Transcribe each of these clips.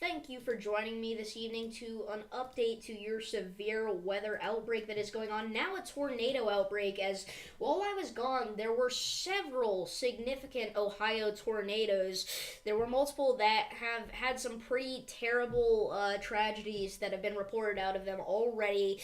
Thank you for joining me this evening to an update to your severe weather outbreak that is going on. Now a tornado outbreak, as while I was gone, there were several significant Ohio tornadoes. There were multiple that have had some pretty terrible tragedies that have been reported out of them already.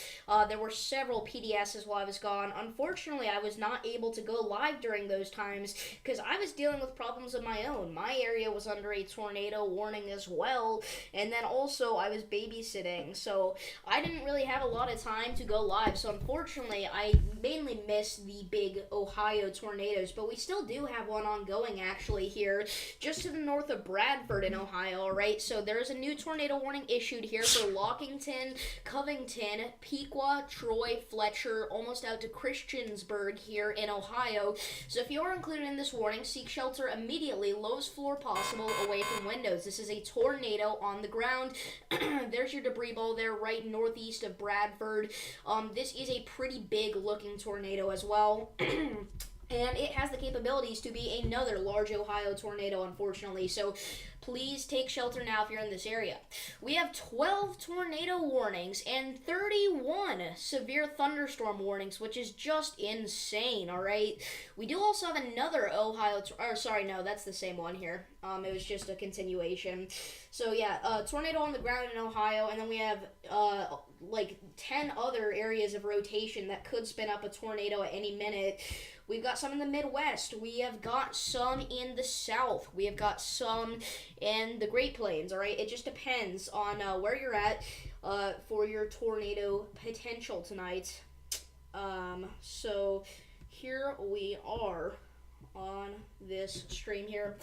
There were several PDSs while I was gone. Unfortunately, I was not able to go live during those times because I was dealing with problems of my own. My area was under a tornado warning as well, and then also I was babysitting, so I didn't really have a lot of time to go live. So unfortunately, I mainly missed the big Ohio tornadoes, but we still do have one ongoing actually here just to the north of Bradford in Ohio. All right, so there's a new tornado warning issued here for Lockington, Covington, Pequot, Troy, Fletcher, almost out to Christiansburg here in Ohio. So if you are included in this warning, seek shelter immediately, lowest floor possible, away from windows. This is a tornado on the ground. There's your debris ball there right northeast of Bradford. This is a pretty big looking tornado as well. And it has the capabilities to be another large Ohio tornado, unfortunately. So please take shelter now if you're in this area. We have 12 tornado warnings and 31 severe thunderstorm warnings, which is just insane, all right? We do also have another no, that's the same one here. It was just a continuation. So yeah, tornado on the ground in Ohio, and then we have like 10 other areas of rotation that could spin up a tornado at any minute. We've got some in the Midwest. We have got some in the South. We have got some in the Great Plains, all right? It just depends on where you're at for your tornado potential tonight. So here we are on this stream here.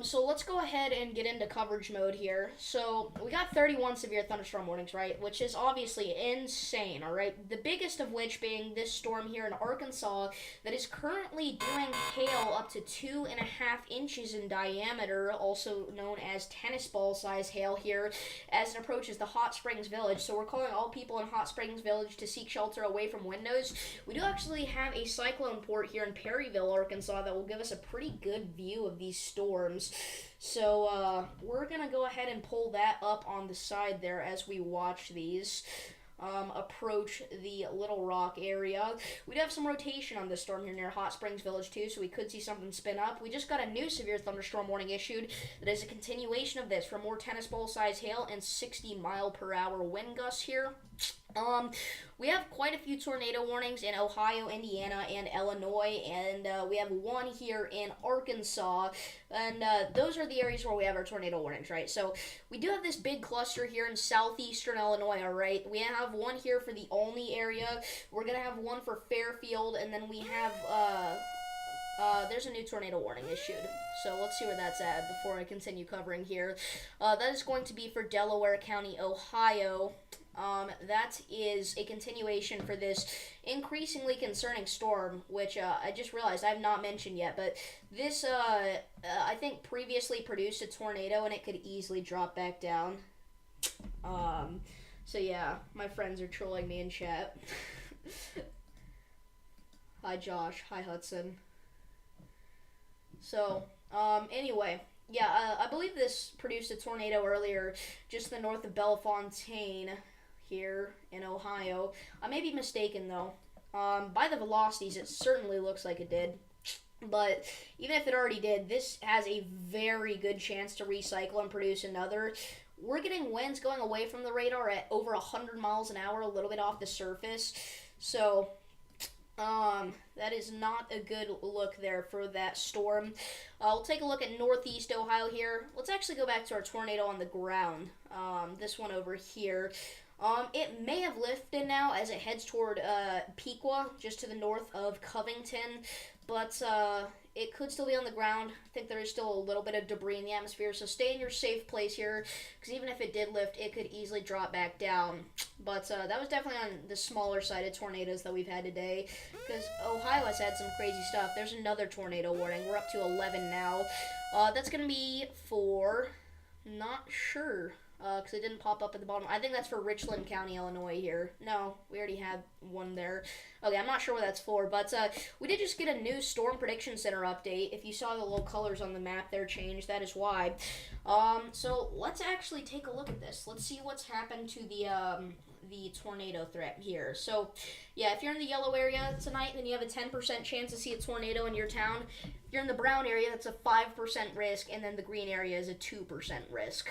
So let's go ahead and get into coverage mode here. So we got 31 severe thunderstorm warnings, right? Which is obviously insane, all right? The biggest of which being this storm here in Arkansas that is currently doing hail up to 2.5 inches in diameter, also known as tennis ball size hail here, as it approaches the Hot Springs Village. So we're calling all people in Hot Springs Village to seek shelter away from windows. We do actually have a cyclone port here in Perryville, Arkansas that will give us a pretty good view of these storms. So we're going to go ahead and pull that up on the side there as we watch these approach the Little Rock area. We do have some rotation on this storm here near Hot Springs Village too, so we could see something spin up. We just got a new severe thunderstorm warning issued that is a continuation of this for more tennis ball size hail and 60-mile-per-hour wind gusts here. We have quite a few tornado warnings in Ohio, Indiana, and Illinois, and we have one here in Arkansas, and those are the areas where we have our tornado warnings, right? So we do have this big cluster here in southeastern Illinois, all right? We have one here for the Olney area. We're going to have one for Fairfield, and then we have there's a new tornado warning issued. So let's see where that's at before I continue covering here. That is going to be for Delaware County, Ohio. That is a continuation for this increasingly concerning storm, which I just realized I have not mentioned yet, but this, I think, previously produced a tornado, and it could easily drop back down. So yeah, my friends are trolling me in chat. Hi, Josh. Hi, Hudson. So, anyway, yeah, I believe this produced a tornado earlier just to the north of Bellefontaine here in Ohio. I may be mistaken, though. By the velocities, it certainly looks like it did. But even if it already did, this has a very good chance to recycle and produce another. We're getting winds going away from the radar at over 100 miles an hour, a little bit off the surface. So that is not a good look there for that storm. We'll take a look at northeast Ohio here. Let's actually go back to our tornado on the ground. This one over here. It may have lifted now as it heads toward Pequot, just to the north of Covington, but it could still be on the ground. I think there is still a little bit of debris in the atmosphere, so stay in your safe place here, because even if it did lift, it could easily drop back down. But that was definitely on the smaller side of tornadoes that we've had today, because Ohio has had some crazy stuff. There's another tornado warning. We're up to 11 now. That's going to be for, not sure. because it didn't pop up at the bottom. I think that's for Richland County, Illinois here. No, we already had one there. Okay, I'm not sure what that's for, but we did just get a new Storm Prediction Center update. If you saw the little colors on the map there change, that is why. So let's actually take a look at this. Let's see what's happened to the tornado threat here. So, yeah, if you're in the yellow area tonight, then you have a 10% chance to see a tornado in your town. If you're in the brown area, that's a 5% risk, and then the green area is a 2% risk.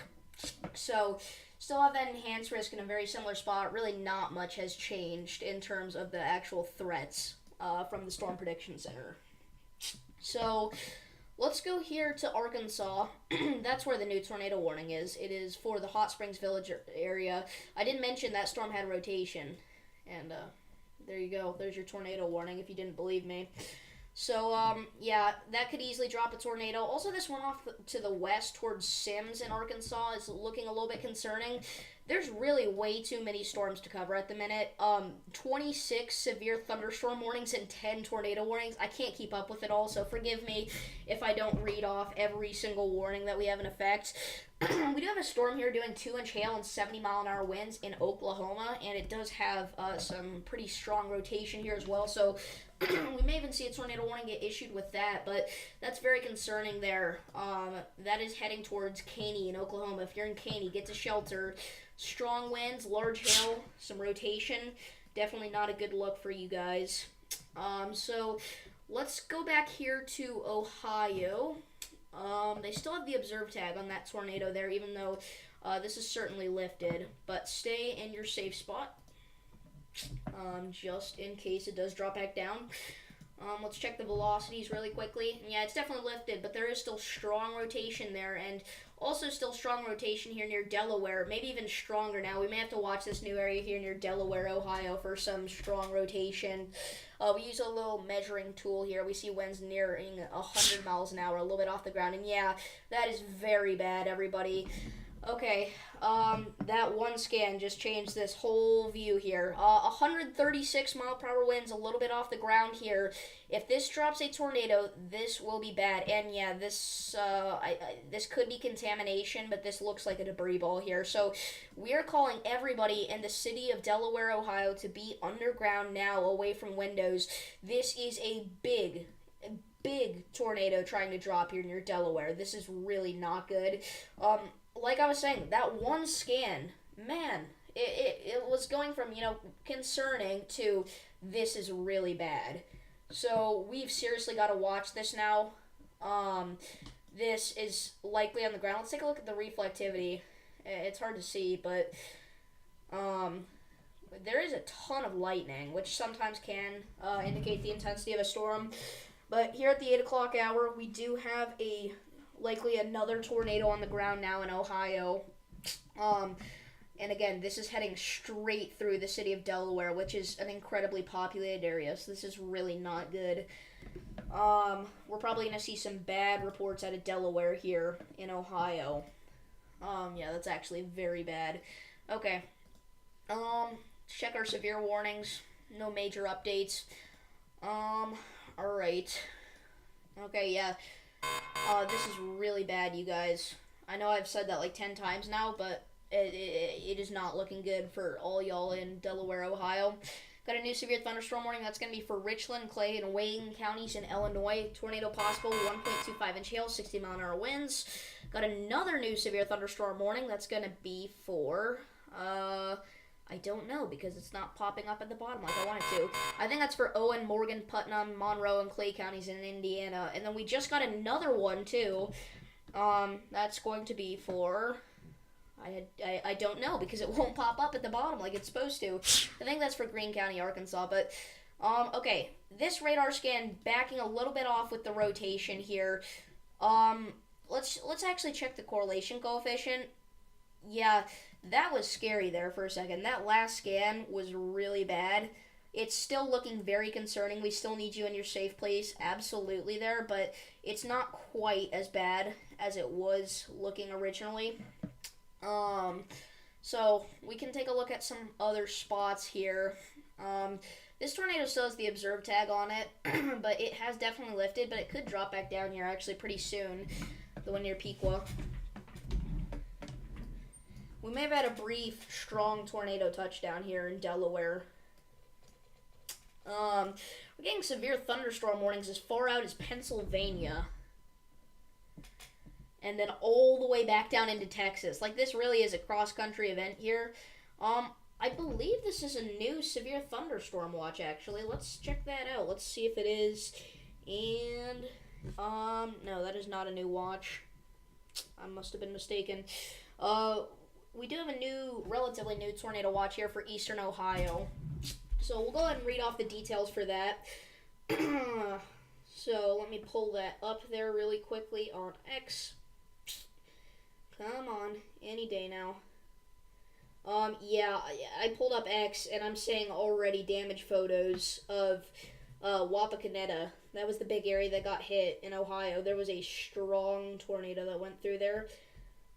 So, still have that enhanced risk in a very similar spot. Really not much has changed in terms of the actual threats from the Storm Prediction Center. So, let's go here to Arkansas. That's where the new tornado warning is. It is for the Hot Springs Village area. I did mention that storm had rotation. And there you go. There's your tornado warning if you didn't believe me. So, yeah, that could easily drop a tornado. Also, this one off to the west towards Sims in Arkansas is looking a little bit concerning. There's really way too many storms to cover at the minute. 26 severe thunderstorm warnings and 10 tornado warnings. I can't keep up with it all, so forgive me if I don't read off every single warning that we have in effect. We do have a storm here doing 2-inch hail and 70-mile-an-hour winds in Oklahoma, and it does have some pretty strong rotation here as well, so we may even see a tornado warning get issued with that, but that's very concerning there. That is heading towards Caney in Oklahoma. If you're in Caney, get to shelter. Strong winds, large hail, some rotation. Definitely not a good look for you guys. So let's go back here to Ohio. They still have the observe tag on that tornado there, even though this is certainly lifted. But stay in your safe spot, just in case it does drop back down. Let's check the velocities really quickly. Yeah, it's definitely lifted, but there is still strong rotation there, and also still strong rotation here near Delaware, maybe even stronger now. We may have to watch this new area here near Delaware, Ohio for some strong rotation. We use a little measuring tool here. We see winds nearing 100 miles an hour, a little bit off the ground, and yeah, that is very bad, everybody. Okay, that one scan just changed this whole view here. 136 mile per hour winds, a little bit off the ground here. If this drops a tornado, this will be bad. And yeah, this this could be contamination, but this looks like a debris ball here. So we are calling everybody in the city of Delaware, Ohio, to be underground now, away from windows. This is a big tornado trying to drop here near Delaware. This is really not good. Like I was saying, that one scan, man, it was going from, concerning to this is really bad. So we've seriously got to watch this now. This is likely on the ground. Let's take a look at the reflectivity. It's hard to see, but there is a ton of lightning, which sometimes can indicate the intensity of a storm. But here at the 8 o'clock hour, we do have likely another tornado on the ground now in Ohio. And again, this is heading straight through the city of Delaware, which is an incredibly populated area, so this is really not good. We're probably going to see some bad reports out of Delaware here in Ohio. Yeah, that's actually very bad. Okay. Check our severe warnings. No major updates. Alright. Okay, yeah. This is really bad, you guys. I know I've said that like 10 times now, but it is not looking good for all y'all in Delaware, Ohio. Got a new severe thunderstorm warning. That's going to be for Richland, Clay, and Wayne counties in Illinois. Tornado possible, 1.25-inch hail, 60-mile-an-hour winds. Got another new severe thunderstorm warning. That's going to be for, I don't know because it's not popping up at the bottom like I want it to. I think that's for Owen, Morgan, Putnam, Monroe, and Clay counties in Indiana. And then we just got another one, too. That's going to be for... I don't know because it won't pop up at the bottom like it's supposed to. I think that's for Greene County, Arkansas. But, okay. This radar scan backing a little bit off with the rotation here. Let's actually check the correlation coefficient. Yeah, that was scary there for a second. That last scan was really bad. It's still looking very concerning. We still need you in your safe place, absolutely there, but it's not quite as bad as it was looking originally. So we can take a look at some other spots here. This tornado still has the observe tag on it, but it has definitely lifted, but it could drop back down here actually pretty soon, the one near Pequot. We may have had a brief, strong tornado touchdown here in Delaware. We're getting severe thunderstorm warnings as far out as Pennsylvania. And then all the way back down into Texas. Like, this really is a cross-country event here. I believe this is a new severe thunderstorm watch, actually. Let's check that out. Let's see if it is. And, no, that is not a new watch. I must have been mistaken. We do have a new, relatively new tornado watch here for eastern Ohio. So we'll go ahead and read off the details for that. So let me pull that up there really quickly on X. Come on, any day now. Yeah, I pulled up X, and I'm seeing already damage photos of Wapakoneta. That was the big area that got hit in Ohio. There was a strong tornado that went through there.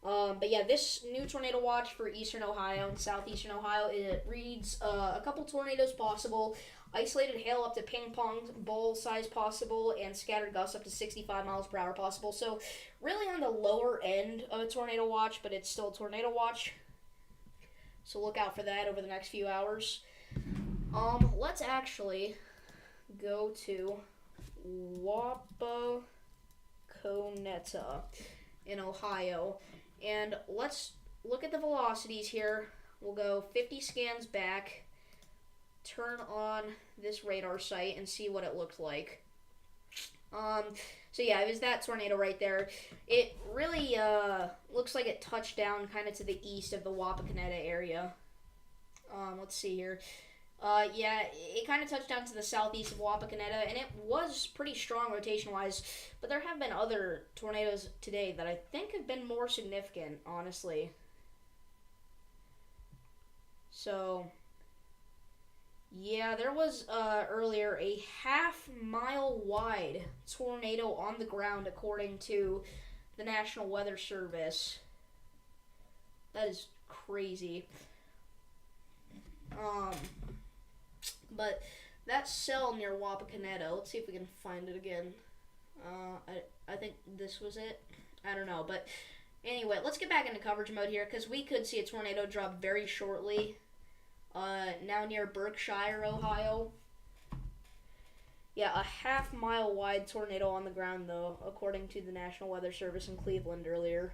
But yeah, this new tornado watch for eastern Ohio and southeastern Ohio, it reads a couple tornadoes possible, isolated hail up to ping pong ball size possible, and scattered gusts up to 65 miles per hour possible. So really on the lower end of a tornado watch, but it's still a tornado watch. So look out for that over the next few hours. Let's actually go to Wapakoneta in Ohio. And let's look at the velocities here. We'll go 50 scans back, turn on this radar site, and see what it looks like. So yeah, it was that tornado right there. It really looks like it touched down kind of to the east of the Wapakoneta area. Let's see here. Yeah, it kind of touched down to the southeast of Wapakoneta, and it was pretty strong rotation-wise, but there have been other tornadoes today that I think have been more significant, honestly. So, yeah, there was earlier a half-mile wide tornado on the ground, according to the National Weather Service. That is crazy. But that cell near Wapakoneta, let's see if we can find it again. I think this was it. I don't know, but anyway, let's get back into coverage mode here, because we could see a tornado drop very shortly. Now near Berkshire, Ohio. Yeah, a half-mile wide tornado on the ground, though, according to the National Weather Service in Cleveland earlier.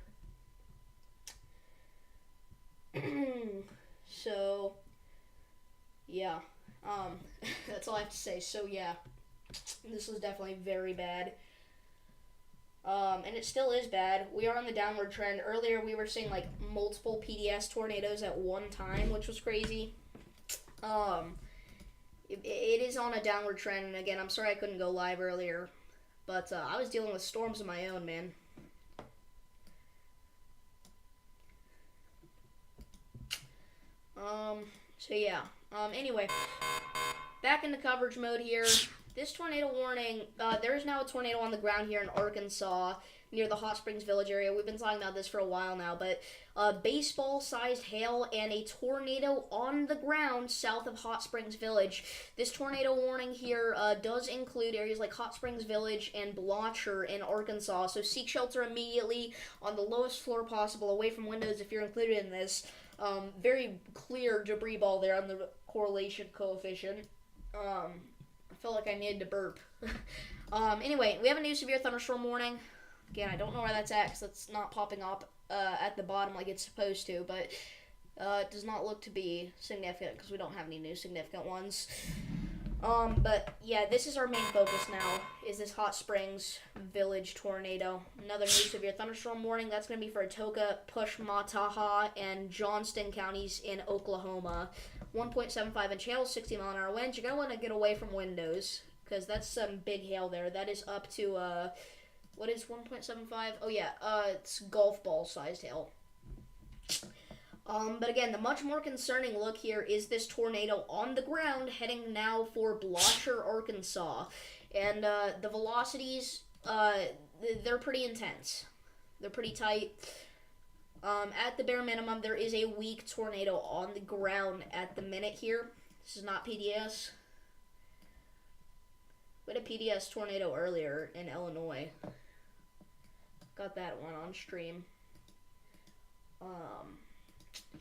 So, yeah. That's all I have to say. So, yeah, this was definitely very bad. And it still is bad. We are on the downward trend. Earlier, we were seeing, like, multiple PDS tornadoes at one time, which was crazy. It is on a downward trend, and again, I'm sorry I couldn't go live earlier, but I was dealing with storms of my own, man. So yeah, anyway, back into coverage mode here. This tornado warning, there is now a tornado on the ground here in Arkansas, near the Hot Springs Village area. We've been talking about this for a while now, but baseball-sized hail and a tornado on the ground south of Hot Springs Village. This tornado warning here does include areas like Hot Springs Village and Blocher in Arkansas, so seek shelter immediately on the lowest floor possible, away from windows if you're included in this. Very clear debris ball there on the correlation coefficient. I felt like I needed to burp. Anyway, we have a new severe thunderstorm warning. Again, I don't know where that's at because it's not popping up at the bottom like it's supposed to, but it does not look to be significant because we don't have any new significant ones. But yeah, this is our main focus now, is this Hot Springs Village tornado. Another new severe thunderstorm warning. That's going to be for Atoka, Pushmataha, and Johnston counties in Oklahoma. 1.75 inch hail, 60 mile an hour winds. You're going to want to get away from windows because that's some big hail there. That is up to, what is 1.75? Oh yeah, it's golf ball sized hail. But again, the much more concerning look here is this tornado on the ground heading now for Blocher, Arkansas. And the velocities, they're pretty intense. They're pretty tight. At the bare minimum, there is a weak tornado on the ground at the minute here. This is not PDS. We had a PDS tornado earlier in Illinois. Got that one on stream.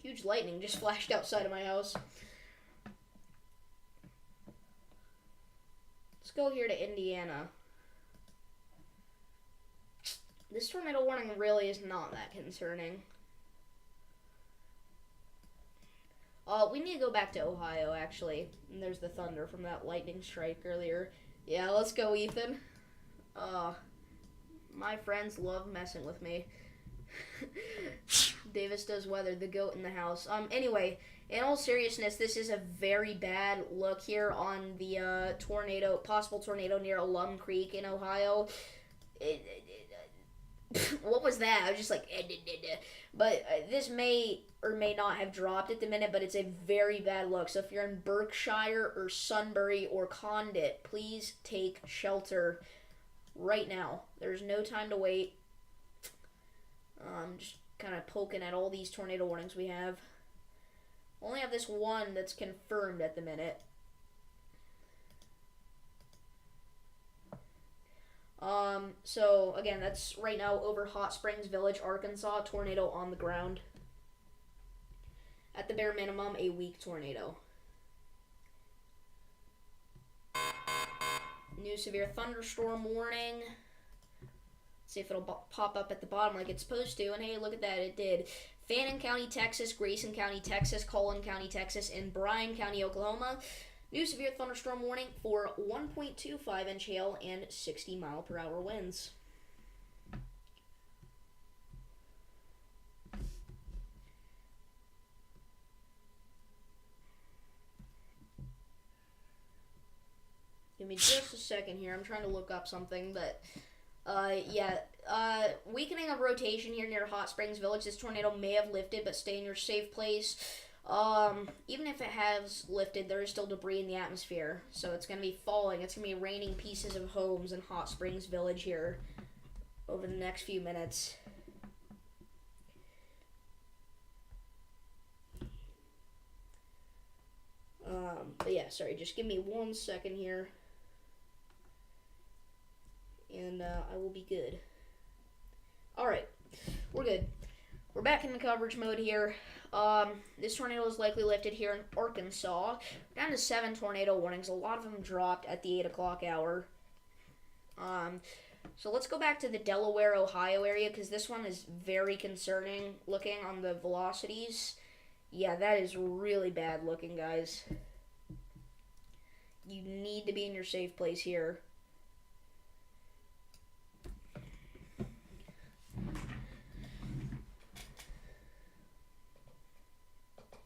huge lightning just flashed outside of my house. Let's go here to Indiana. This tornado warning really is not that concerning. We need to go back to Ohio, actually. And there's the thunder from that lightning strike earlier. Yeah, let's go, Ethan. My friends love messing with me. Davis does weather, the goat in the house. Anyway, in all seriousness, this is a very bad look here on the possible tornado near Alum Creek in Ohio. What was that? I was just like, but this may or may not have dropped at the minute, but it's a very bad look. So if you're in Berkshire or Sunbury or Condit, please take shelter right now. There's no time to wait. Just kind of poking at all these tornado warnings we have. Only have this one that's confirmed at the minute. So again, that's right now over Hot Springs Village, Arkansas. Tornado on the ground. At the bare minimum, a weak tornado. New severe thunderstorm warning. Let's see if it'll pop up at the bottom like it's supposed to. And hey, look at that, it did. Fannin County, Texas, Grayson County, Texas, Collin County, Texas, and Bryan County, Oklahoma. New severe thunderstorm warning for 1.25 inch hail and 60 mile per hour winds. Give me just a second here. I'm trying to look up something, but weakening of rotation here near Hot Springs Village. This tornado may have lifted, but stay in your safe place. Even if it has lifted, there is still debris in the atmosphere, so it's going to be falling. It's going to be raining pieces of homes in Hot Springs Village here over the next few minutes. But yeah, sorry, just give me 1 second here, and I will be good. Alright, we're good. We're back in the coverage mode here. This tornado is likely lifted here in Arkansas. Down to 7 tornado warnings. A lot of them dropped at the 8 o'clock hour. So let's go back to the Delaware, Ohio area, because this one is very concerning looking on the velocities. Yeah, that is really bad looking, guys. You need to be in your safe place here.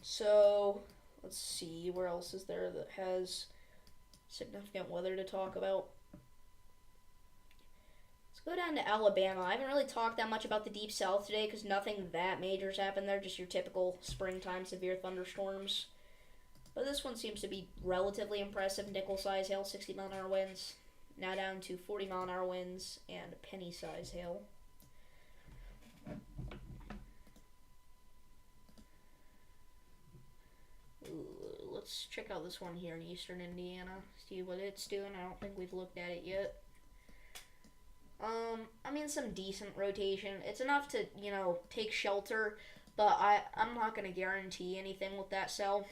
So, let's see, where else is there that has significant weather to talk about? Let's go down to Alabama. I haven't really talked that much about the Deep South today because nothing that major has happened there, just your typical springtime severe thunderstorms. But this one seems to be relatively impressive. Nickel-size hail, 60 mile an hour winds. Now down to 40 mile an hour winds and penny-size hail. Let's check out this one here in eastern Indiana. See what it's doing. I don't think we've looked at it yet. I mean, some decent rotation. It's enough to, take shelter, but I'm not going to guarantee anything with that cell.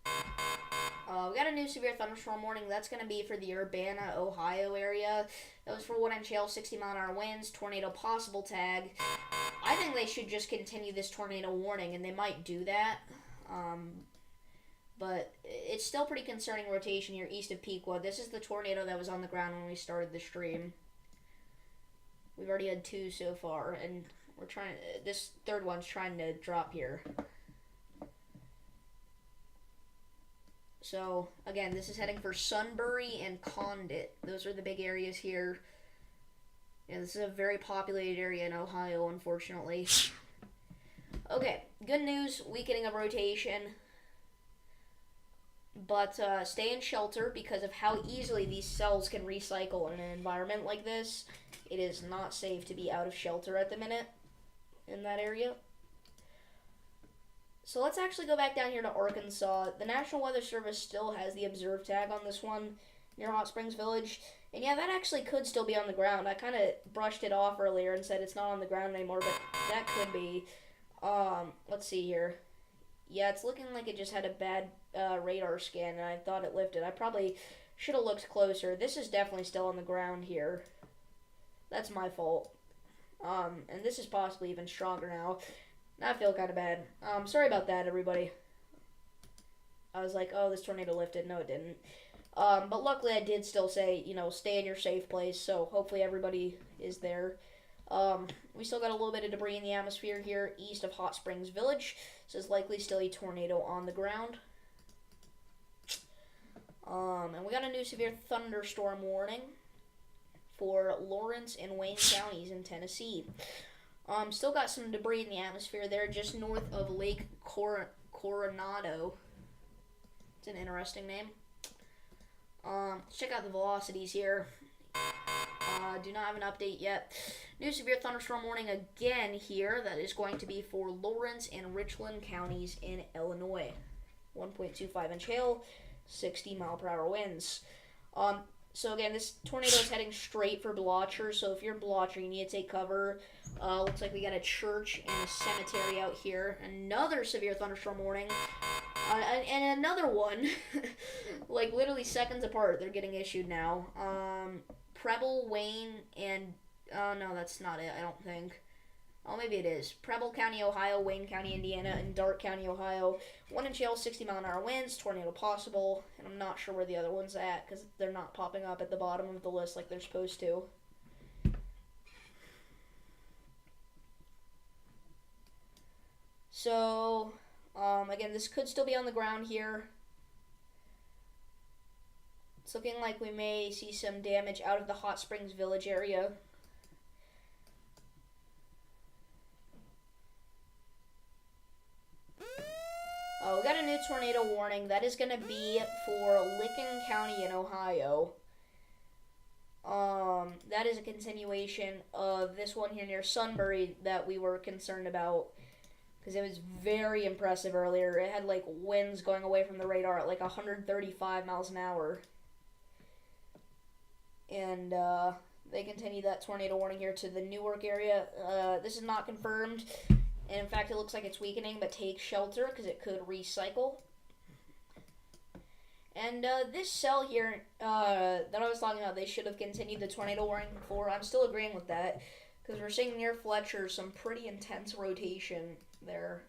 We got a new severe thunderstorm warning. That's going to be for the Urbana, Ohio area. That was for 1 inch hail, 60 mile an hour winds, tornado possible tag. I think they should just continue this tornado warning, and they might do that. But it's still pretty concerning rotation here east of Pequot. This is the tornado that was on the ground when we started the stream. We've already had 2 so far, and this third one's trying to drop here. So, again, this is heading for Sunbury and Condit. Those are the big areas here. Yeah, this is a very populated area in Ohio, unfortunately. Okay, good news, weakening of rotation. But stay in shelter because of how easily these cells can recycle in an environment like this. It is not safe to be out of shelter at the minute in that area. So let's actually go back down here to Arkansas. The National Weather Service still has the observe tag on this one. near Hot Springs Village. And yeah, that actually could still be on the ground. I kind of brushed it off earlier and said it's not on the ground anymore, but that could be. Let's see here. Yeah, it's looking like it just had a bad radar scan, and I thought it lifted. I probably should have looked closer. This is definitely still on the ground here. That's my fault. And this is possibly even stronger now. I feel kind of bad. Sorry about that, everybody. I was like, oh, this tornado lifted. No, it didn't. But luckily I did still say, stay in your safe place, so hopefully everybody is there. We still got a little bit of debris in the atmosphere here east of Hot Springs Village. So there's likely still a tornado on the ground. And we got a new severe thunderstorm warning for Lawrence and Wayne counties in Tennessee. Still got some debris in the atmosphere there just north of Lake Coronado. It's an interesting name. Let's check out the velocities here. Do not have an update yet. New severe thunderstorm warning again here. That is going to be for Lawrence and Richland counties in Illinois. 1.25 inch hail, 60 mile per hour winds. So again, this tornado is heading straight for Blocher. So if you're in Blocher, you need to take cover. Looks like we got a church and a cemetery out here. Another severe thunderstorm warning. And another one, like literally seconds apart, they're getting issued now. Preble, Wayne, and no, that's not it. I don't think. Oh, maybe it is. Preble County, Ohio, Wayne County, Indiana, and Dart County, Ohio. 1 inch hail, 60 mile an hour winds, tornado possible, and I'm not sure where the other one's at because they're not popping up at the bottom of the list like they're supposed to. So, again, this could still be on the ground here. It's looking like we may see some damage out of the Hot Springs Village area. Oh, we got a new tornado warning. That is going to be for Licking County in Ohio. That is a continuation of this one here near Sunbury that we were concerned about. Because it was very impressive earlier. It had like winds going away from the radar at like 135 miles an hour. And they continue that tornado warning here to the Newark area. This is not confirmed. And in fact, it looks like it's weakening, but take shelter because it could recycle. And this cell here that I was talking about, they should have continued the tornado warning before. I'm still agreeing with that because we're seeing near Fletcher some pretty intense rotation there.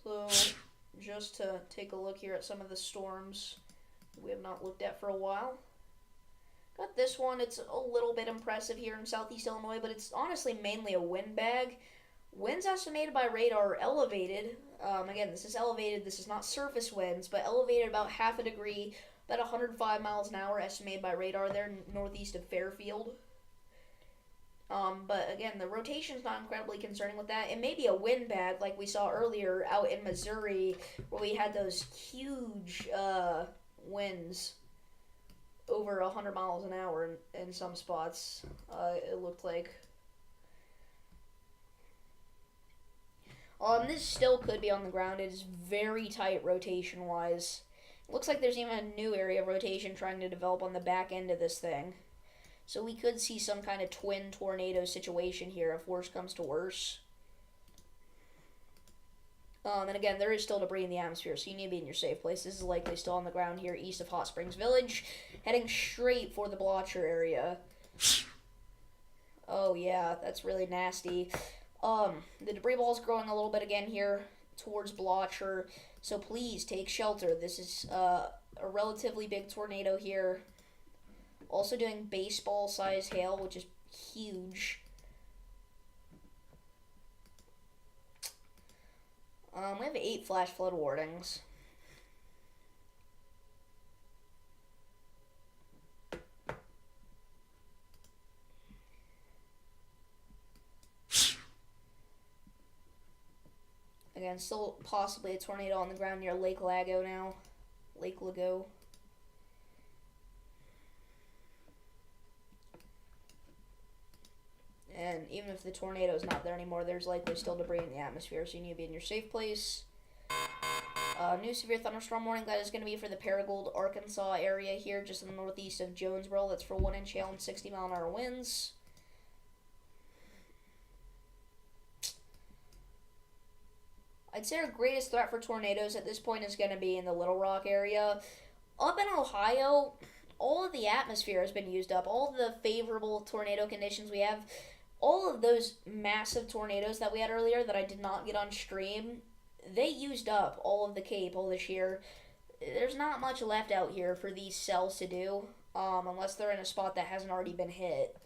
So, just to take a look here at some of the storms we have not looked at for a while. Got this one. It's a little bit impressive here in southeast Illinois, but it's honestly mainly a wind bag. Winds estimated by radar are elevated. Again, this is elevated. This is not surface winds, but elevated about half a degree, about 105 miles an hour estimated by radar there northeast of Fairfield. But again, the rotation's not incredibly concerning with that. It may be a wind bag like we saw earlier out in Missouri where we had those huge winds over 100 miles an hour in some spots, it looked like. This still could be on the ground. It is very tight rotation-wise. It looks like there's even a new area of rotation trying to develop on the back end of this thing. So we could see some kind of twin tornado situation here if worse comes to worse. And again, there is still debris in the atmosphere, so you need to be in your safe place. This is likely still on the ground here east of Hot Springs Village, heading straight for the Blocher area. Oh yeah, that's really nasty. The debris ball is growing a little bit again here towards Blocher, so please take shelter. This is a relatively big tornado here. Also doing baseball-sized hail, which is huge. We have 8 flash flood warnings. Again, still possibly a tornado on the ground near Lake Lago now. Lake Lago. And even if the tornado is not there anymore, there's likely still debris in the atmosphere, so you need to be in your safe place. New severe thunderstorm warning. That is going to be for the Paragould, Arkansas area here, just in the northeast of Jonesboro. That's for 1 inch hail and 60-mile-an-hour winds. I'd say our greatest threat for tornadoes at this point is going to be in the Little Rock area. Up in Ohio, all of the atmosphere has been used up. All of the favorable tornado conditions we have, all of those massive tornadoes that we had earlier that I did not get on stream, they used up all of the Cape, all this year. There's not much left out here for these cells to do, unless they're in a spot that hasn't already been hit.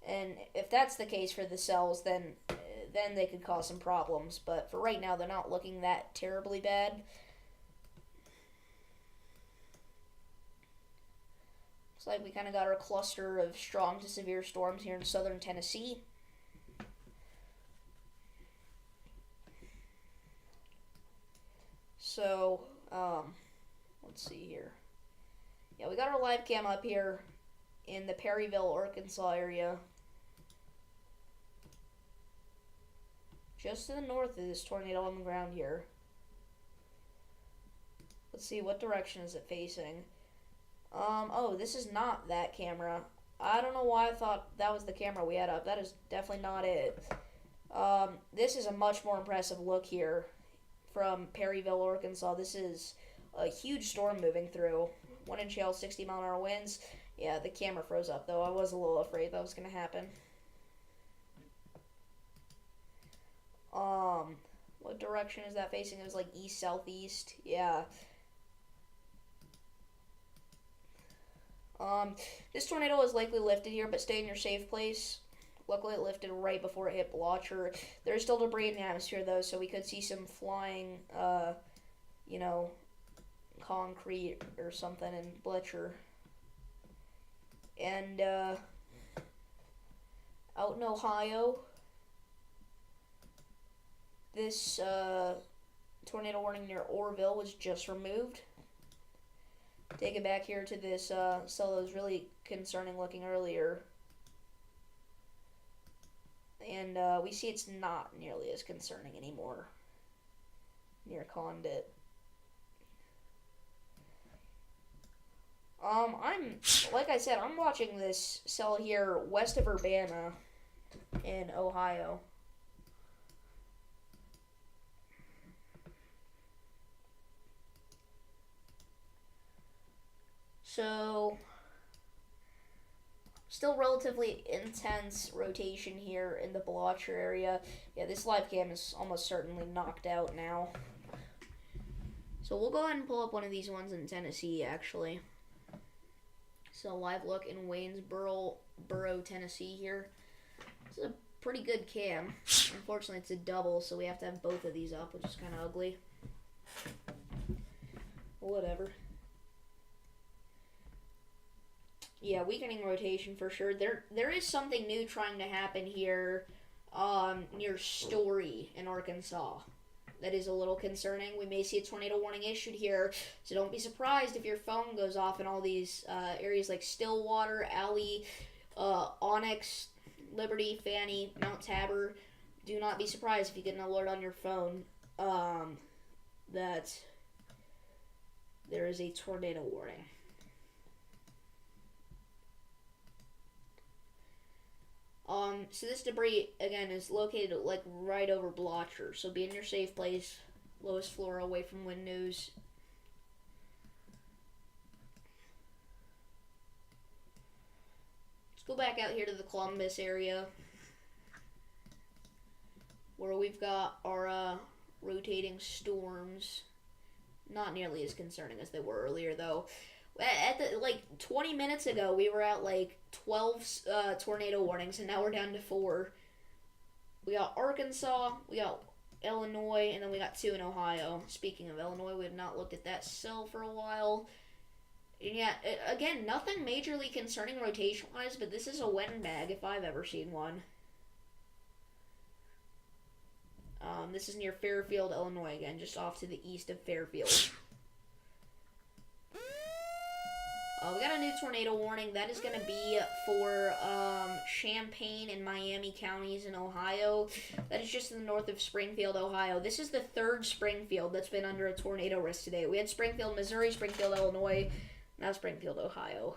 And if that's the case for the cells, then they could cause some problems. But for right now, they're not looking that terribly bad. Looks like we kind of got our cluster of strong to severe storms here in southern Tennessee. So, let's see here. Yeah, we got our live cam up here in the Perryville, Arkansas area. Just to the north of this tornado on the ground here. Let's see, what direction is it facing? Oh, this is not that camera. I don't know why I thought that was the camera we had up. That is definitely not it. This is a much more impressive look here from Perryville, Arkansas. This is a huge storm moving through. 1 inch hail, 60-mile-an-hour winds. Yeah, the camera froze up, though. I was a little afraid that was going to happen. What direction is that facing? It was like east-southeast. Yeah. This tornado is likely lifted here, but stay in your safe place. Luckily, it lifted right before it hit Blotcher. There's still debris in the atmosphere, though, so we could see some flying, concrete or something in Blotcher. And, out in Ohio, this, tornado warning near Orrville was just removed. Take it back here to this, cell that was really concerning looking earlier. And we see it's not nearly as concerning anymore near Condit. Like I said, I'm watching this cell here west of Urbana in Ohio. So, still relatively intense rotation here in the Blotcher area. Yeah, this live cam is almost certainly knocked out now. So we'll go ahead and pull up one of these ones in Tennessee, actually. So live look in Waynesboro, Tennessee here. This is a pretty good cam. Unfortunately, it's a double, so we have to have both of these up, which is kind of ugly. Whatever. Yeah, weakening rotation for sure. There is something new trying to happen here near Story in Arkansas. That is a little concerning. We may see a tornado warning issued here, so don't be surprised if your phone goes off in all these areas like Stillwater, Alley, Onyx, Liberty, Fanny, Mount Tabor. Do not be surprised if you get an alert on your phone that there is a tornado warning. So this debris, again, is located, like, right over Blotcher. So be in your safe place, lowest floor, away from windows. Let's go back out here to the Columbus area, where we've got our, rotating storms. Not nearly as concerning as they were earlier, though. At the, 20 minutes ago, we were at, 12 tornado warnings, and now we're down to 4. We got Arkansas, we got Illinois, and then we got 2 in Ohio. Speaking of Illinois, we have not looked at that cell for a while. And yeah, again, nothing majorly concerning rotation-wise, but this is a wind bag if I've ever seen one. This is near Fairfield, Illinois, again, just off to the east of Fairfield. We got a new tornado warning. That is going to be for Champaign and Miami counties in Ohio. That is just in the north of Springfield, Ohio. This is the third Springfield that's been under a tornado risk today. We had Springfield, Missouri, Springfield, Illinois, now Springfield, Ohio.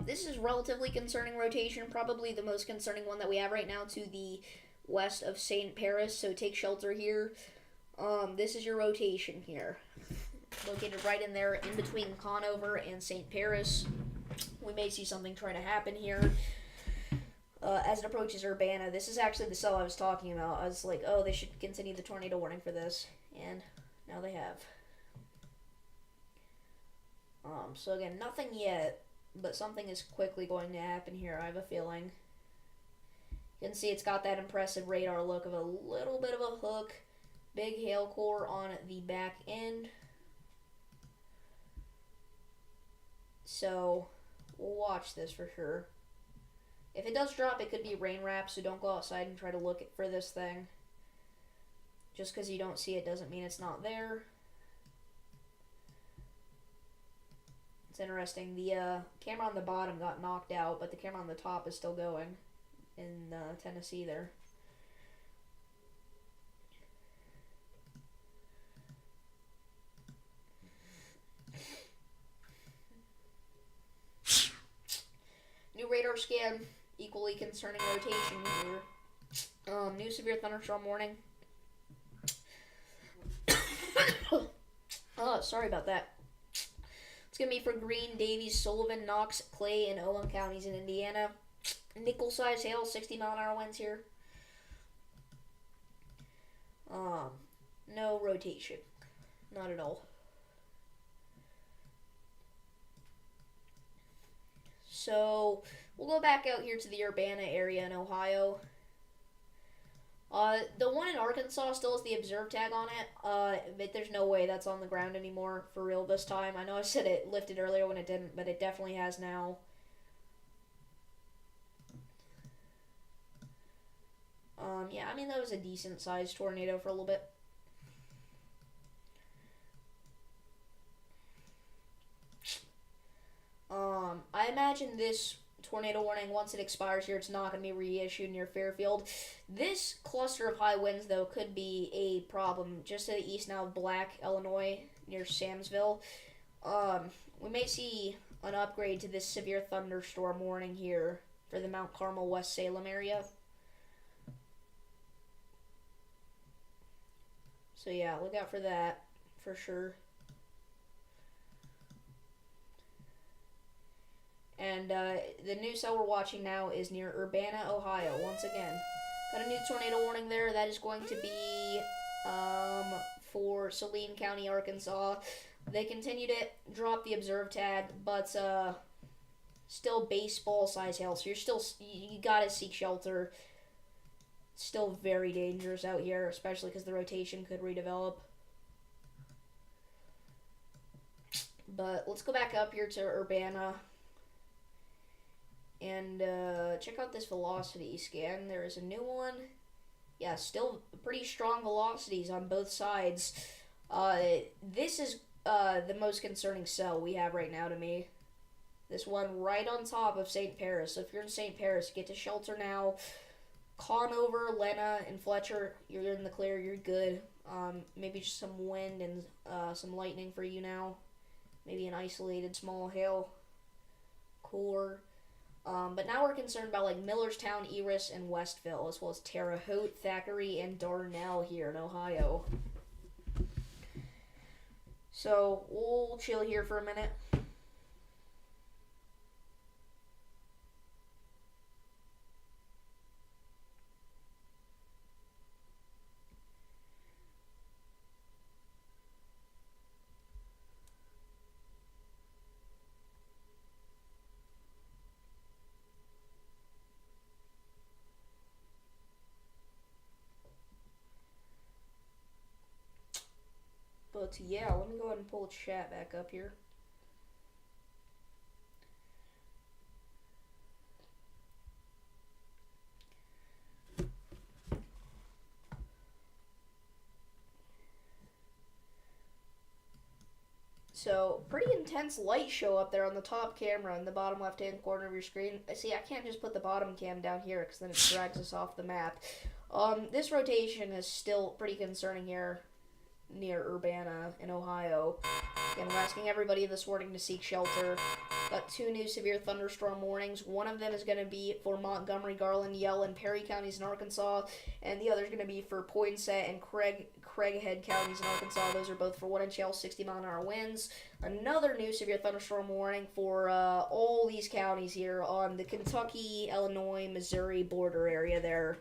This is relatively concerning rotation, probably the most concerning one that we have right now to the west of St. Paris, so take shelter here. This is your rotation here. Located right in there, in between Conover and St. Paris. We may see something try to happen here. As it approaches Urbana, this is actually the cell I was talking about. I was like, oh, they should continue the tornado warning for this, and now they have. So again, nothing yet. But something is quickly going to happen here, I have a feeling. You can see it's got that impressive radar look of a little bit of a hook. Big hail core on the back end. So, we'll watch this for sure. If it does drop, it could be rain wrap, so don't go outside and try to look for this thing. Just because you don't see it doesn't mean it's not there. Interesting. The camera on the bottom got knocked out, but the camera on the top is still going in Tennessee there. New radar scan, equally concerning rotation here. New severe thunderstorm warning. Oh, sorry about that. It's going to be for Greene, Davies, Sullivan, Knox, Clay, and Owen counties in Indiana. Nickel-sized hail, 60-mile-an-hour winds here. No rotation. Not at all. So, we'll go back out here to the Urbana area in Ohio. The one in Arkansas still has the observe tag on it, but there's no way that's on the ground anymore for real this time. I know I said it lifted earlier when it didn't, but it definitely has now. Yeah, I mean, that was a decent-sized tornado for a little bit. I imagine this tornado warning, once it expires here, it's not going to be reissued near Fairfield. This cluster of high winds, though, could be a problem just to the east now of Black, Illinois, near Samsville. We may see an upgrade to this severe thunderstorm warning here for the Mount Carmel, West Salem area. So yeah, look out for that, for sure. And the new cell we're watching now is near Urbana, Ohio, once again. Got a new tornado warning there. That is going to be for Saline County, Arkansas. They continued it, dropped the observe tag, but still baseball-size hail. So you gotta seek shelter. Still very dangerous out here, especially because the rotation could redevelop. But let's go back up here to Urbana. And check out this velocity scan. There is a new one. Yeah, still pretty strong velocities on both sides. This is the most concerning cell we have right now to me. This one right on top of St. Paris. So if you're in St. Paris, get to shelter now. Conover, Lena, and Fletcher, you're in the clear. You're good. Maybe just some wind and some lightning for you now. Maybe an isolated small hail core. But now we're concerned about like Millerstown, Eris, and Westville, as well as Terre Haute, Thackeray, and Darnell here in Ohio. So we'll chill here for a minute. But yeah, let me go ahead and pull chat back up here. So, pretty intense light show up there on the top camera in the bottom left hand corner of your screen. See, I can't just put the bottom cam down here because then it drags us off the map. This rotation is still pretty concerning here near Urbana in Ohio. Again, we're asking everybody this morning to seek shelter. Got 2 new severe thunderstorm warnings. One of them is going to be for Montgomery, Garland, Yell, and Perry counties in Arkansas, and the other is going to be for Poinsett and Craighead counties in Arkansas. Those are both for 1-inch hail, 60-mile-an-hour winds. Another new severe thunderstorm warning for all these counties here on the Kentucky, Illinois, Missouri border area there.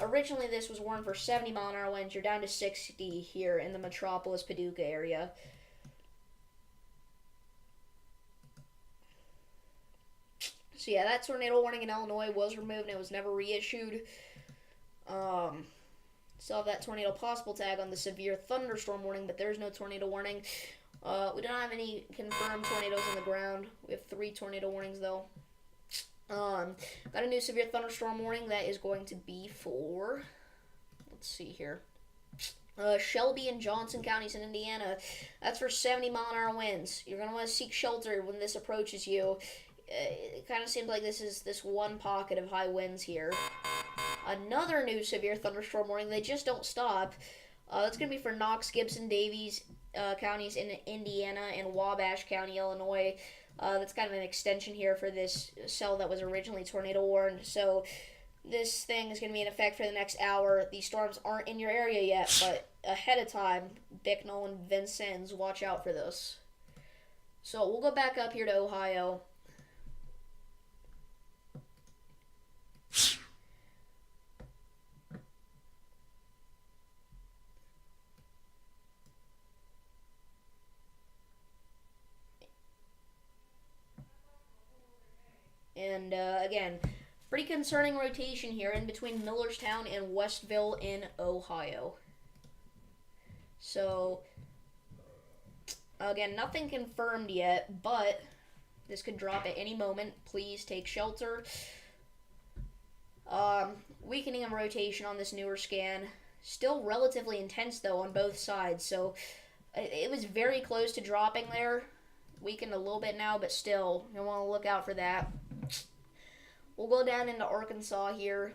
Originally, this was warned for 70-mile-an-hour winds. You're down to 60 here in the Metropolis, Paducah area. So yeah, that tornado warning in Illinois was removed and it was never reissued. Still have that tornado possible tag on the severe thunderstorm warning, but there's no tornado warning. We don't have any confirmed tornadoes on the ground. We have 3 tornado warnings though. Got a new severe thunderstorm warning that is going to be for, let's see here, Shelby and Johnson counties in Indiana. That's for 70-mile-an-hour winds. You're going to want to seek shelter when this approaches you. It kind of seems like this is this one pocket of high winds here. Another new severe thunderstorm warning. They just don't stop. That's going to be for Knox, Gibson, Davies counties in Indiana and Wabash County, Illinois. That's kind of an extension here for this cell that was originally tornado warned. So this thing is going to be in effect for the next hour. These storms aren't in your area yet, but ahead of time, Bicknell and Vincennes, watch out for this. So we'll go back up here to Ohio. And again, pretty concerning rotation here in between Millerstown and Westville in Ohio. So, again, nothing confirmed yet, but this could drop at any moment. Please take shelter. Weakening of rotation on this newer scan. Still relatively intense, though, on both sides. So, it was very close to dropping there. Weakened a little bit now, but still, you want to look out for that. We'll go down into Arkansas here.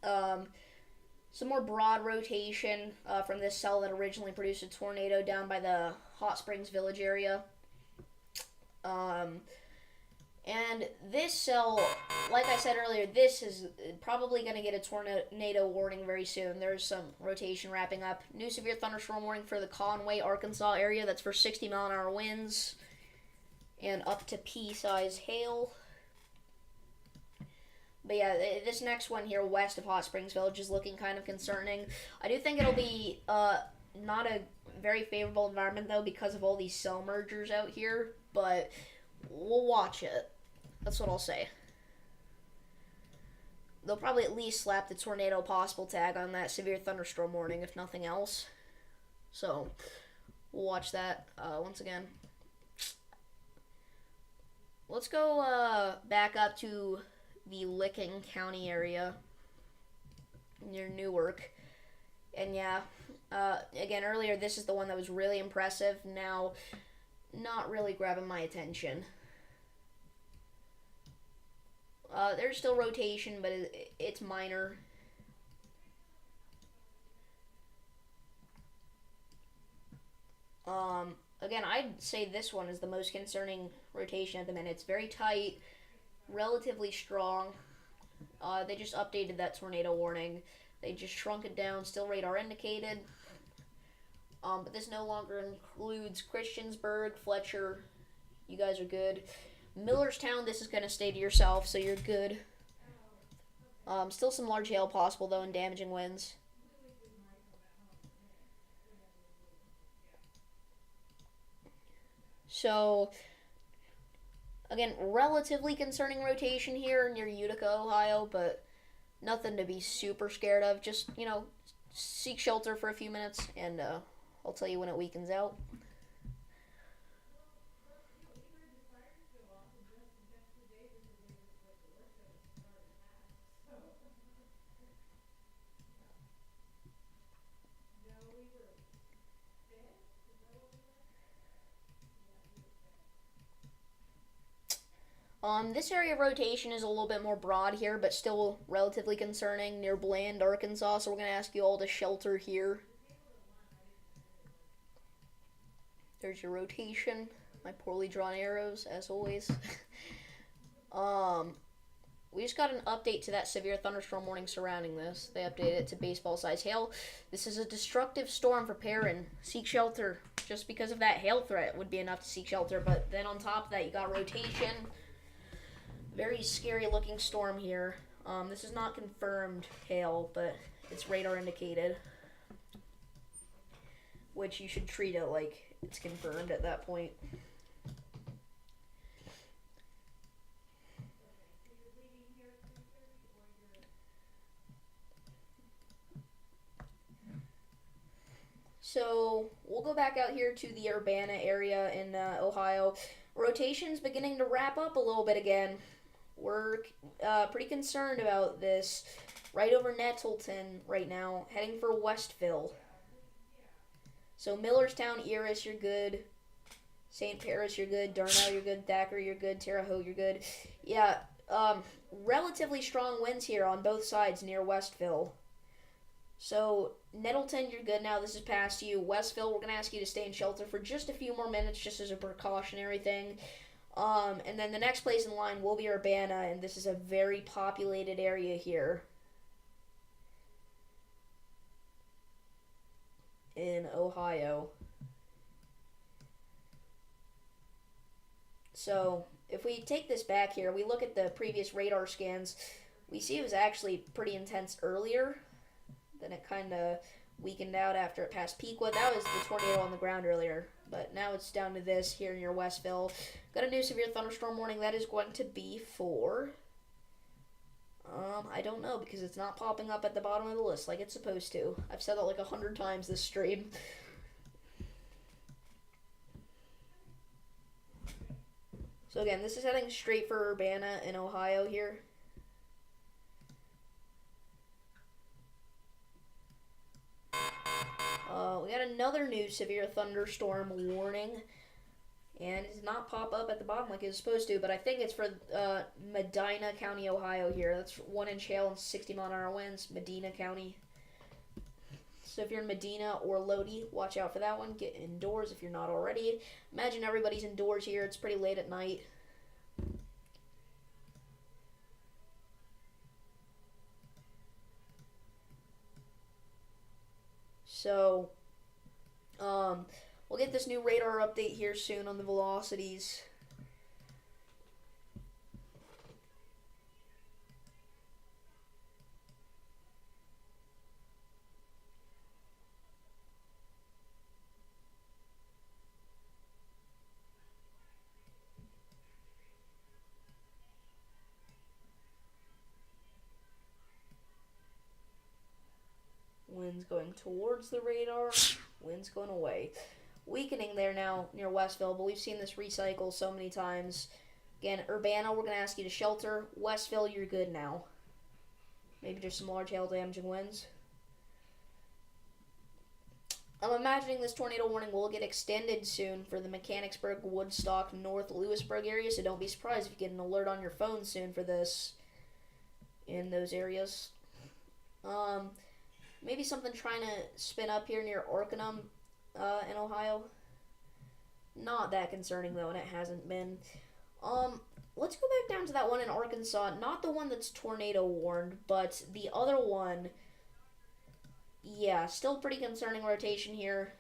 Some more broad rotation from this cell that originally produced a tornado down by the Hot Springs Village area. And this cell, like I said earlier, this is probably going to get a tornado warning very soon. There's some rotation wrapping up. New severe thunderstorm warning for the Conway, Arkansas area. That's for 60-mile-an-hour winds and up to pea-size hail. But yeah, this next one here west of Hot Springs Village is looking kind of concerning. I do think it'll be not a very favorable environment, though, because of all these cell mergers out here. But we'll watch it. That's what I'll say. They'll probably at least slap the tornado possible tag on that severe thunderstorm warning, if nothing else. So, we'll watch that once again. Let's go back up to the Licking County area near Newark. And yeah, again, earlier, this is the one that was really impressive. Now, not really grabbing my attention. There's still rotation, but it's minor. Again, I'd say this one is the most concerning rotation at the minute. It's very tight, relatively strong. They just updated that tornado warning. They just shrunk it down, still radar indicated. But this no longer includes Christiansburg, Fletcher. You guys are good. Millerstown, this is going to stay to yourself, so you're good. Still some large hail possible, though, and damaging winds. So, again, relatively concerning rotation here near Utica, Ohio, but nothing to be super scared of. Just, seek shelter for a few minutes, and I'll tell you when it weakens out. This area of rotation is a little bit more broad here, but still relatively concerning near Bland, Arkansas. So we're going to ask you all to shelter here. There's your rotation. My poorly drawn arrows, as always. We just got an update to that severe thunderstorm warning surrounding this. They updated it to baseball-sized hail. This is a destructive storm. Prepare and seek shelter. Just because of that hail threat would be enough to seek shelter. But then on top of that, you got rotation. Very scary-looking storm here. This is not confirmed hail, but it's radar indicated. Which you should treat it like it's confirmed at that point. So we'll go back out here to the Urbana area in Ohio. Rotation's beginning to wrap up a little bit again. We're pretty concerned about this. Right over Nettleton right now, heading for Westville. So Millerstown, Eris, you're good. St. Paris, you're good. Darnell, you're good. Thacker, you're good. Terre Haute, you're good. Yeah, relatively strong winds here on both sides near Westville. So, Nettleton, you're good now. This is past you. Westville, we're going to ask you to stay in shelter for just a few more minutes, just as a precautionary thing. And then the next place in line will be Urbana, and this is a very populated area here in Ohio. So, if we take this back here, we look at the previous radar scans, we see it was actually pretty intense earlier. Then it kind of weakened out after it passed Pequot. That was the tornado on the ground earlier. But now it's down to this here near Westville. Got a new severe thunderstorm warning. That is going to be for... I don't know, because it's not popping up at the bottom of the list like it's supposed to. I've said that like 100 times this stream. So again, this is heading straight for Urbana in Ohio here. We got another new severe thunderstorm warning, and it does not pop up at the bottom like it's supposed to, but I think it's for Medina County, Ohio here. That's 1 inch hail and 60-mile-an-hour winds, Medina County. So if you're in Medina or Lodi, watch out for that one. Get indoors if you're not already. Imagine everybody's indoors here. It's pretty late at night. So, we'll get this new radar update here soon on the velocities. Winds going towards the radar, winds going away. Weakening there now near Westville, but we've seen this recycle so many times. Again, Urbana, we're going to ask you to shelter. Westville, you're good now. Maybe just some large hail damaging winds. I'm imagining this tornado warning will get extended soon for the Mechanicsburg, Woodstock, North Lewisburg area, so don't be surprised if you get an alert on your phone soon for this in those areas. Maybe something trying to spin up here near Orcanum in Ohio. Not that concerning, though, and it hasn't been. Let's go back down to that one in Arkansas. Not the one that's tornado warned, but the other one. Yeah, still pretty concerning rotation here.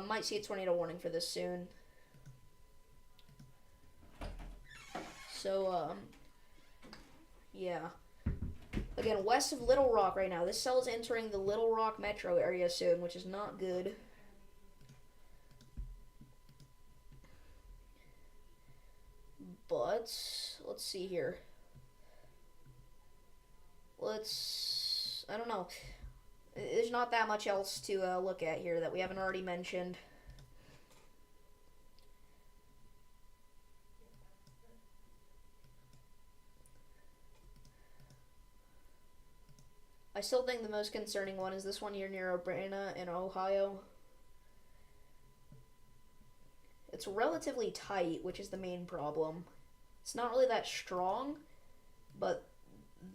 Might see a tornado warning for this soon. So, yeah. Again, west of Little Rock right now. This cell is entering the Little Rock metro area soon, which is not good. But, let's see here. I don't know. There's not that much else to look at here that we haven't already mentioned. I still think the most concerning one is this one here near Urbana in Ohio. It's relatively tight, which is the main problem. It's not really that strong, but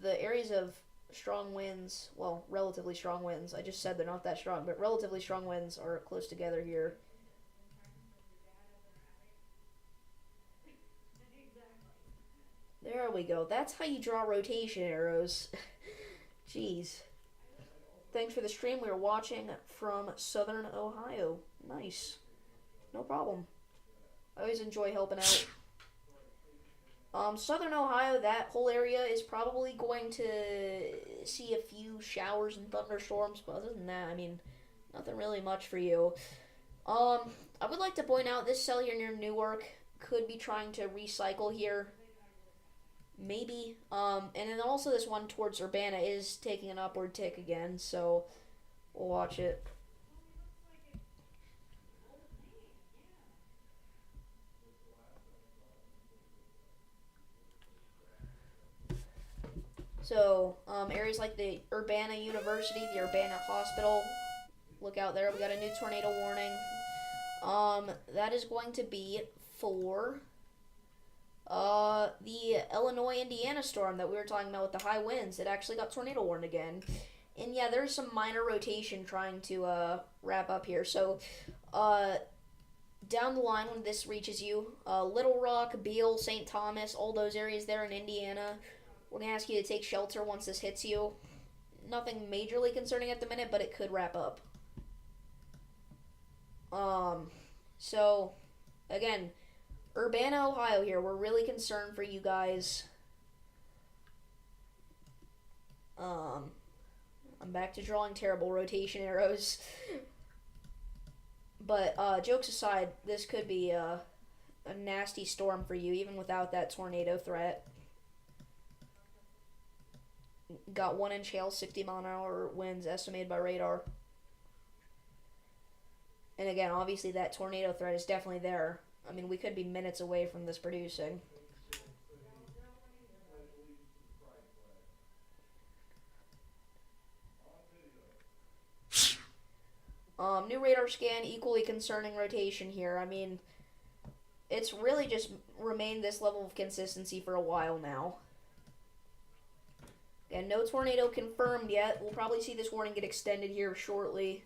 the areas of strong winds, well, relatively strong winds, I just said they're not that strong, but relatively strong winds are close together here. There we go. That's how you draw rotation arrows. Jeez. Thanks for the stream. We were watching from Southern Ohio. Nice. No problem. I always enjoy helping out. Southern Ohio, that whole area is probably going to see a few showers and thunderstorms, but other than that, I mean, nothing really much for you. I would like to point out this cell here near Newark could be trying to recycle here. Maybe. And then also this one towards Urbana is taking an upward tick again, so we'll watch it. So, areas like the Urbana University, the Urbana Hospital, look out there. We got a new tornado warning. That is going to be for the Illinois-Indiana storm that we were talking about with the high winds. It actually got tornado warned again. And yeah, there's some minor rotation trying to wrap up here. So, down the line when this reaches you, Little Rock, Beale, St. Thomas, all those areas there in Indiana, we're going to ask you to take shelter once this hits you. Nothing majorly concerning at the minute, but it could wrap up. So, again, Urbana, Ohio here. We're really concerned for you guys. I'm back to drawing terrible rotation arrows. But, jokes aside, this could be a nasty storm for you, even without that tornado threat. Got 1-inch hail, 60-mile-an-hour winds estimated by radar. And again, obviously that tornado threat is definitely there. I mean, we could be minutes away from this producing. New radar scan, equally concerning rotation here. I mean, it's really just remained this level of consistency for a while now. And no tornado confirmed yet. We'll probably see this warning get extended here shortly.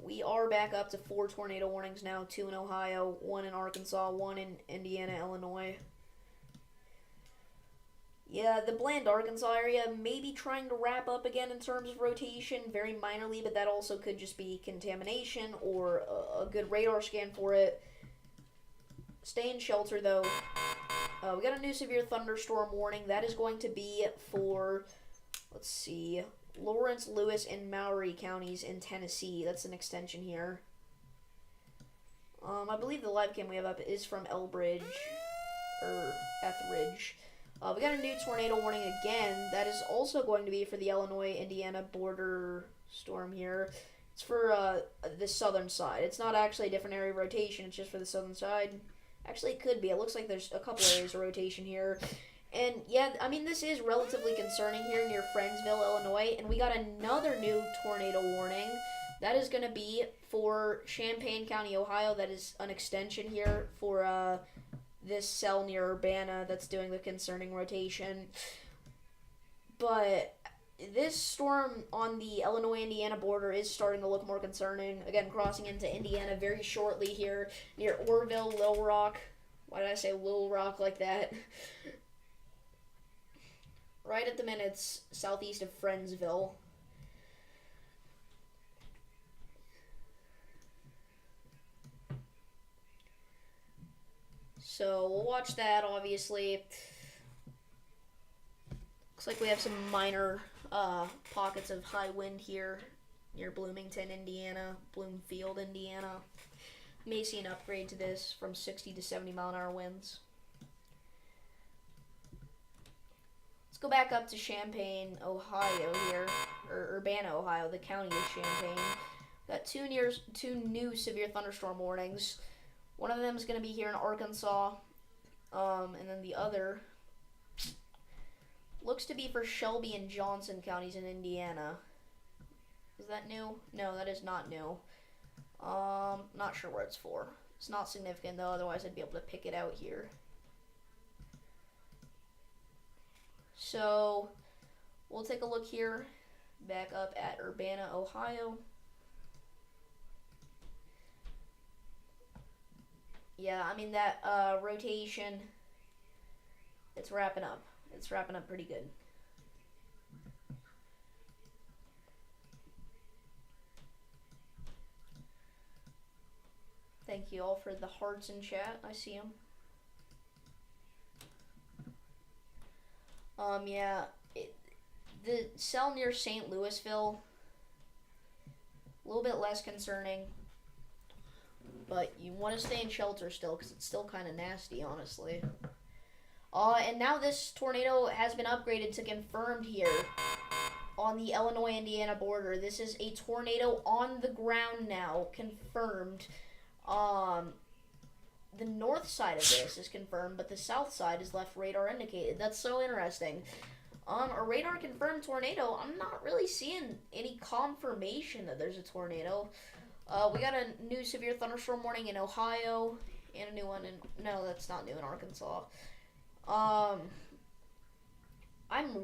We are back up to 4 tornado warnings now. 2 in Ohio, 1 in Arkansas, 1 in Indiana, Illinois. Yeah, the Bland, Arkansas area may be trying to wrap up again in terms of rotation, very minorly, but that also could just be contamination or a good radar scan for it. Stay in shelter, though. We got a new severe thunderstorm warning. That is going to be for, let's see, Lawrence, Lewis, and Maury counties in Tennessee. That's an extension here. I believe the live cam we have up is from Elbridge, or Etheridge. We got a new tornado warning again. That is also going to be for the Illinois-Indiana border storm here. It's for the southern side. It's not actually a different area of rotation. It's just for the southern side. Actually, it could be. It looks like there's a couple areas of rotation here. And, yeah, I mean, this is relatively concerning here near Friendsville, Illinois. And we got another new tornado warning. That is going to be for Champaign County, Ohio. That is an extension here for this cell near Urbana that's doing the concerning rotation. But this storm on the Illinois-Indiana border is starting to look more concerning. Again, crossing into Indiana very shortly here near Orville, Little Rock. Why did I say Little Rock like that? Right at the minutes southeast of Friendsville. So we'll watch that, obviously. Looks like we have some minor pockets of high wind here near Bloomington, Indiana, Bloomfield, Indiana. May see an upgrade to this from 60 to 70 mile an hour winds. Let's go back up to Champaign, Ohio here, or Urbana, Ohio, the county of Champaign. Got two new severe thunderstorm warnings. One of them is going to be here in Arkansas, and then the other looks to be for Shelby and Johnson counties in Indiana. Is that new? No, that is not new. Not sure where it's for. It's not significant though, otherwise I'd be able to pick it out here. So we'll take a look here, back up at Urbana, Ohio. Yeah, I mean that rotation, it's wrapping up. It's wrapping up pretty good. Thank you all for the hearts in chat. I see them. Yeah, the cell near St. Louisville, a little bit less concerning, but you want to stay in shelter still because it's still kind of nasty, honestly. And now this tornado has been upgraded to confirmed here on the Illinois-Indiana border. This is a tornado on the ground now, confirmed. The north side of this is confirmed, but the south side is left radar indicated. That's so interesting. A radar confirmed tornado. I'm not really seeing any confirmation that there's a tornado. We got a new severe thunderstorm warning in Ohio, and a new one in, no, that's not new, in Arkansas. I'm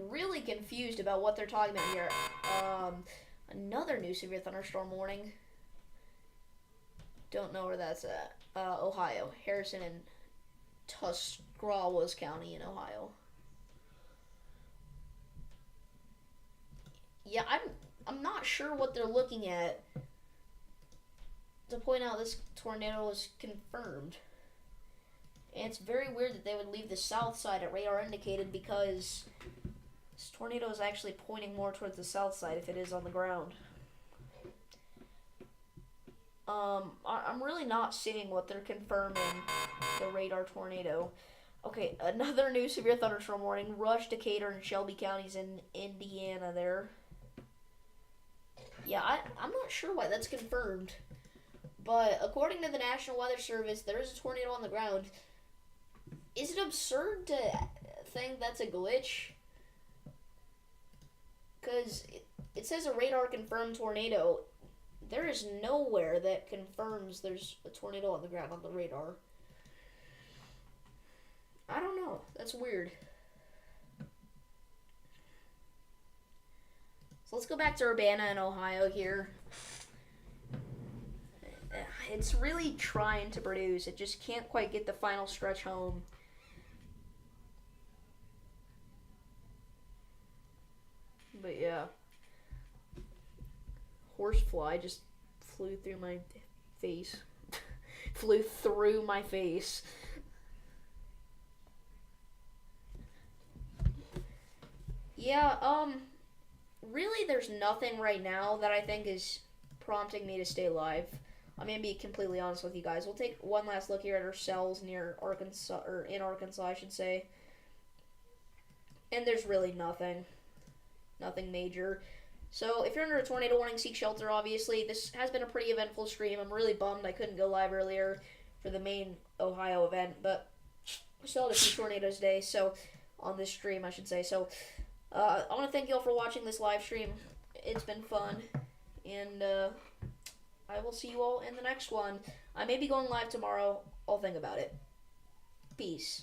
really confused about what they're talking about here. Another new severe thunderstorm warning. Don't know where that's at. Ohio, Harrison and Tuscarawas County in Ohio. Yeah, I'm not sure what they're looking at to point out this tornado is confirmed. And it's very weird that they would leave the south side at radar indicated, because this tornado is actually pointing more towards the south side if it is on the ground. I'm really not seeing what they're confirming, the radar tornado. Okay, another new severe thunderstorm warning. Rush, Decatur, and Shelby counties in Indiana there. Yeah, I'm not sure why that's confirmed. But according to the National Weather Service, there is a tornado on the ground. Is it absurd to think that's a glitch? Because it says a radar confirmed tornado. There is nowhere that confirms there's a tornado on the ground on the radar. I don't know. That's weird. So let's go back to Urbana in Ohio here. It's really trying to produce. It just can't quite get the final stretch home. But yeah. Horsefly just flew through my face. Flew through my face. Yeah, really there's nothing right now that I think is prompting me to stay alive. I'm gonna be completely honest with you guys. We'll take one last look here at our cells near Arkansas, or in Arkansas, I should say. And there's really nothing major. So if you're under a tornado warning, seek shelter, obviously. This has been a pretty eventful stream. I'm really bummed I couldn't go live earlier for the main Ohio event, but we still had a few tornadoes today, so on this stream, I should say. So I want to thank you all for watching this live stream. It's been fun, and I will see you all in the next one. I may be going live tomorrow. I'll think about it. Peace.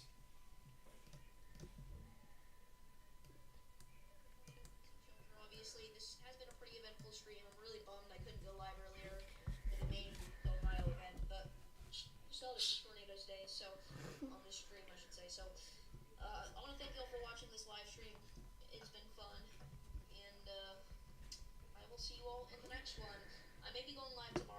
Tornadoes day, so on this stream, I should say. So I want to thank you all for watching this live stream. It's been fun, and I will see you all in the next one. I may be going live tomorrow.